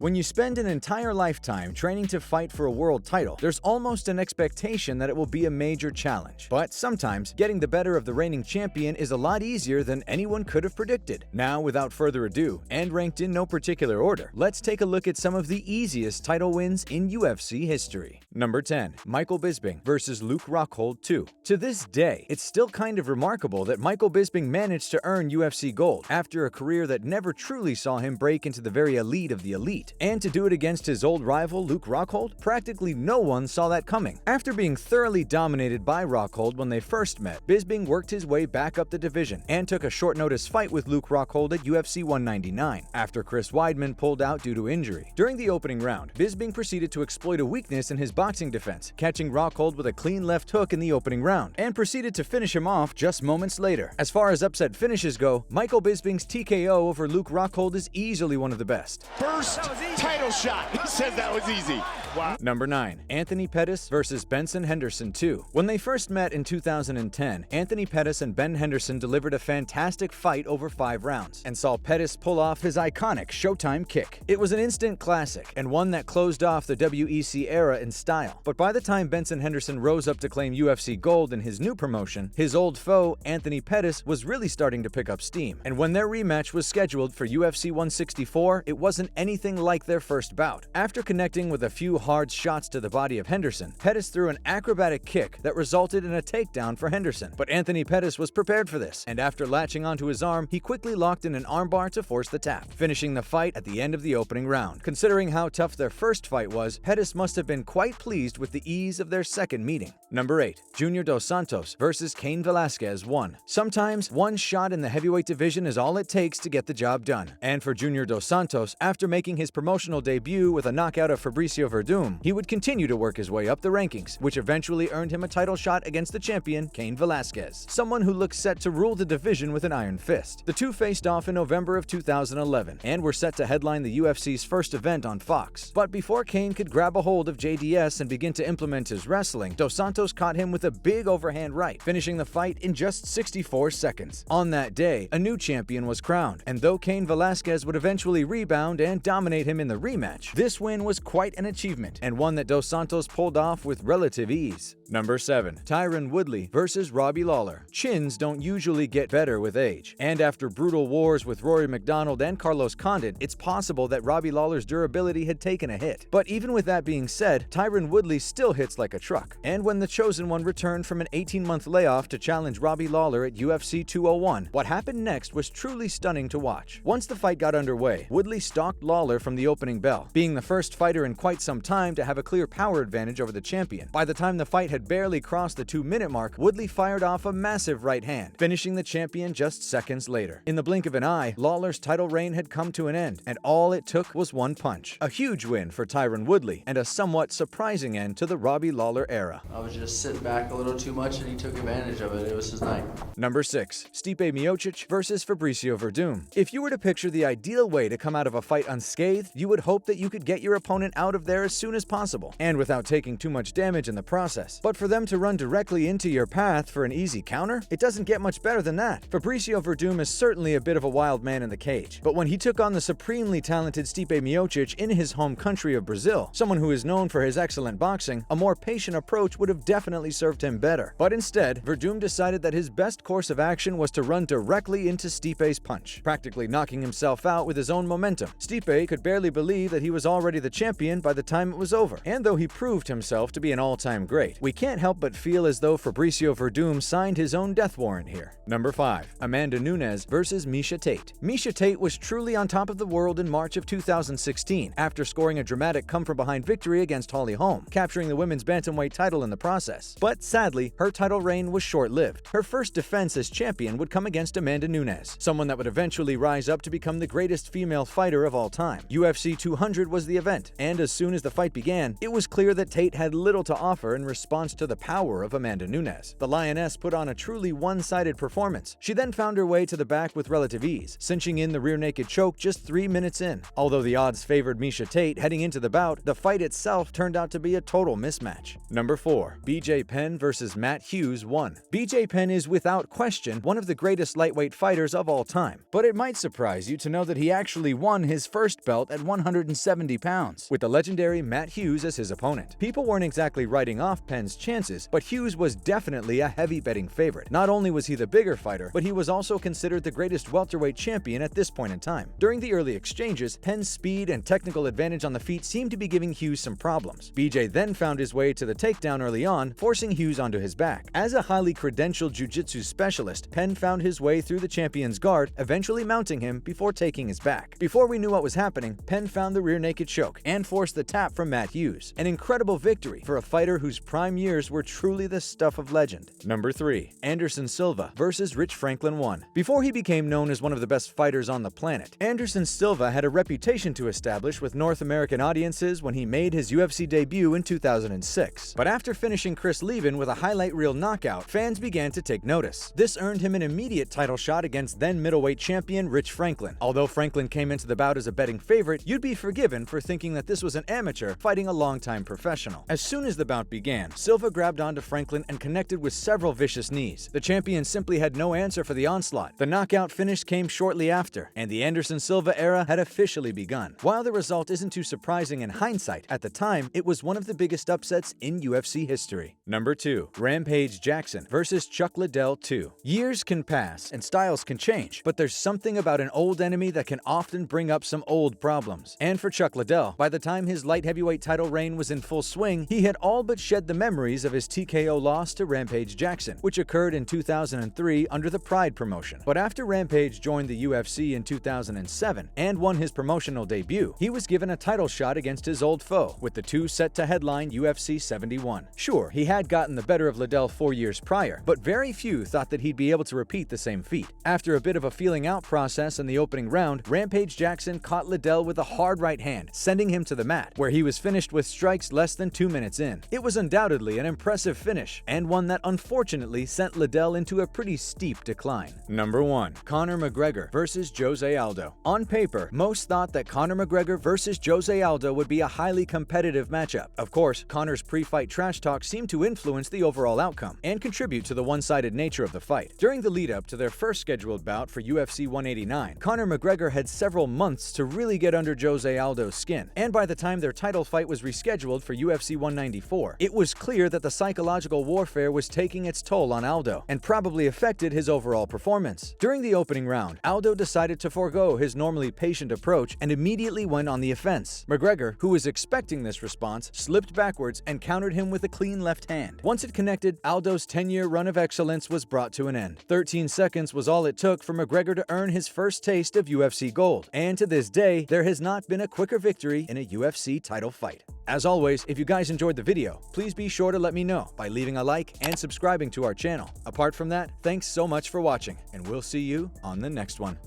When you spend an entire lifetime training to fight for a world title, there's almost an expectation that it will be a major challenge. But sometimes, getting the better of the reigning champion is a lot easier than anyone could have predicted. Now, without further ado, and ranked in no particular order, let's take a look at some of the easiest title wins in UFC history. Number 10. Michael Bisping vs. Luke Rockhold 2. To this day, it's still kind of remarkable that Michael Bisping managed to earn UFC gold after a career that never truly saw him break into the very elite of the elite. And to do it against his old rival Luke Rockhold, practically no one saw that coming. After being thoroughly dominated by Rockhold when they first met, Bisping worked his way back up the division and took a short-notice fight with Luke Rockhold at UFC 199, after Chris Weidman pulled out due to injury. During the opening round, Bisping proceeded to exploit a weakness in his boxing defense, catching Rockhold with a clean left hook in the opening round, and proceeded to finish him off just moments later. As far as upset finishes go, Michael Bisping's TKO over Luke Rockhold is easily one of the best. First title shot. He says that was easy. Wow. Number 9. Anthony Pettis vs. Benson Henderson 2. When they first met in 2010, Anthony Pettis and Ben Henderson delivered a fantastic fight over 5 rounds, and saw Pettis pull off his iconic Showtime kick. It was an instant classic, and one that closed off the WEC era in style. But by the time Benson Henderson rose up to claim UFC gold in his new promotion, his old foe, Anthony Pettis, was really starting to pick up steam. And when their rematch was scheduled for UFC 164, it wasn't anything like their first bout. After connecting with a few hard shots to the body of Henderson, Pettis threw an acrobatic kick that resulted in a takedown for Henderson. But Anthony Pettis was prepared for this, and after latching onto his arm, he quickly locked in an armbar to force the tap, finishing the fight at the end of the opening round. Considering how tough their first fight was, Pettis must have been quite pleased with the ease of their second meeting. Number 8. Junior Dos Santos vs. Cain Velasquez 1. Sometimes, one shot in the heavyweight division is all it takes to get the job done. And for Junior Dos Santos, after making his promotional debut with a knockout of Fabricio Verdum, he would continue to work his way up the rankings, which eventually earned him a title shot against the champion, Cain Velasquez, someone who looks set to rule the division with an iron fist. The two faced off in November of 2011, and were set to headline the UFC's first event on Fox. But before Cain could grab a hold of JDS and begin to implement his wrestling, Dos Santos caught him with a big overhand right, finishing the fight in just 64 seconds. On that day, a new champion was crowned, and though Cain Velasquez would eventually rebound and dominate him in the rematch, this win was quite an achievement, and one that Dos Santos pulled off with relative ease. Number 7. Tyron Woodley vs. Robbie Lawler. Chins don't usually get better with age, and after brutal wars with Rory McDonald and Carlos Condit, it's possible that Robbie Lawler's durability had taken a hit. But even with that being said, Tyron Woodley still hits like a truck, and when the Chosen One returned from an 18-month layoff to challenge Robbie Lawler at UFC 201, what happened next was truly stunning to watch. Once the fight got underway, Woodley stalked Lawler from the opening bell, being the first fighter in quite some time to have a clear power advantage over the champion. By the time the fight had barely crossed the 2-minute mark, Woodley fired off a massive right hand, finishing the champion just seconds later. In the blink of an eye, Lawler's title reign had come to an end, and all it took was one punch. A huge win for Tyron Woodley, and a somewhat surprising end to the Robbie Lawler era. I was just sitting back a little too much, and he took advantage of it. It was his night. Number 6. Stipe Miocic vs. Fabricio Verdum. If you were to picture the ideal way to come out of a fight unscathed, you would hope that you could get your opponent out of there as soon as possible, and without taking too much damage in the process. But for them to run directly into your path for an easy counter, it doesn't get much better than that. Fabricio Verdum is certainly a bit of a wild man in the cage, but when he took on the supremely talented Stipe Miocic in his home country of Brazil, someone who is known for his excellent boxing, a more patient approach would have definitely served him better. But instead, Verdum decided that his best course of action was to run directly into Stipe's punch, practically knocking himself out with his own momentum. Stipe could barely believe that he was already the champion by the time it was over, and though he proved himself to be an all-time great, we can't help but feel as though Fabricio Verdum signed his own death warrant here. Number 5. Amanda Nunes vs. Misha Tate. Misha Tate was truly on top of the world in March of 2016, after scoring a dramatic come-from-behind victory against Holly Holm, capturing the women's bantamweight title in the process. But sadly, her title reign was short-lived. Her first defense as champion would come against Amanda Nunes, someone that would eventually rise up to become the greatest female fighter of all time. UFC 200 was the event, and as soon as the fight began, it was clear that Tate had little to offer in response to the power of Amanda Nunes. The Lioness put on a truly one-sided performance. She then found her way to the back with relative ease, cinching in the rear naked choke just 3 minutes in. Although the odds favored Misha Tate heading into the bout, the fight itself turned out to be a total mismatch. Number 4. BJ Penn vs. Matt Hughes 1. BJ Penn is without question one of the greatest lightweight fighters of all time, but it might surprise you to know that he actually won his first belt belt at 170 pounds, with the legendary Matt Hughes as his opponent. People weren't exactly writing off Penn's chances, but Hughes was definitely a heavy betting favorite. Not only was he the bigger fighter, but he was also considered the greatest welterweight champion at this point in time. During the early exchanges, Penn's speed and technical advantage on the feet seemed to be giving Hughes some problems. BJ then found his way to the takedown early on, forcing Hughes onto his back. As a highly credentialed jiu-jitsu specialist, Penn found his way through the champion's guard, eventually mounting him before taking his back. Before we knew what was happening, Penn found the rear naked choke and forced the tap from Matt Hughes. An incredible victory for a fighter whose prime years were truly the stuff of legend. Number 3. Anderson Silva versus Rich Franklin 1. Before he became known as one of the best fighters on the planet, Anderson Silva had a reputation to establish with North American audiences when he made his UFC debut in 2006. But after finishing Chris Levin with a highlight reel knockout, fans began to take notice. This earned him an immediate title shot against then middleweight champion Rich Franklin. Although Franklin came into the bout as a betting favorite, you'd be forgiven for thinking that this was an amateur fighting a longtime professional. As soon as the bout began, Silva grabbed onto Franklin and connected with several vicious knees. The champion simply had no answer for the onslaught. The knockout finish came shortly after, and the Anderson Silva era had officially begun. While the result isn't too surprising in hindsight, at the time, it was one of the biggest upsets in UFC history. Number 2. Rampage Jackson versus Chuck Liddell 2. Years can pass and styles can change, but there's something about an old enemy that can often bring up some old problems. And for Chuck Liddell, by the time his light heavyweight title reign was in full swing, he had all but shed the memories of his TKO loss to Rampage Jackson, which occurred in 2003 under the Pride promotion. But after Rampage joined the UFC in 2007 and won his promotional debut, he was given a title shot against his old foe, with the two set to headline UFC 71. Sure, he had gotten the better of Liddell 4 years prior, but very few thought that he'd be able to repeat the same feat. After a bit of a feeling out process in the opening round, Rampage Jackson caught Liddell with a hard right hand, sending him to the mat, where he was finished with strikes less than 2 minutes in. It was undoubtedly an impressive finish, and one that unfortunately sent Liddell into a pretty steep decline. Number 1. Conor McGregor versus Jose Aldo. On paper, most thought that Conor McGregor versus Jose Aldo would be a highly competitive matchup. Of course, Conor's pre-fight trash talk seemed to influence the overall outcome and contribute to the one-sided nature of the fight. During the lead-up to their first scheduled bout for UFC 189, Conor McGregor had several months to really get under Jose Aldo's skin, and by the time their title fight was rescheduled for UFC 194, it was clear that the psychological warfare was taking its toll on Aldo and probably affected his overall performance. During the opening round, Aldo decided to forego his normally patient approach and immediately went on the offense. McGregor, who was expecting this response, slipped backwards and countered him with a clean left hand. Once it connected, Aldo's 10-year run of excellence was brought to an end. 13 seconds was all it took for McGregor to earn his first taste of UFC gold, and to this day, there has not been a quicker victory in a UFC title fight. As always, if you guys enjoyed the video, please be sure to let me know by leaving a like and subscribing to our channel. Apart from that, thanks so much for watching, and we'll see you on the next one.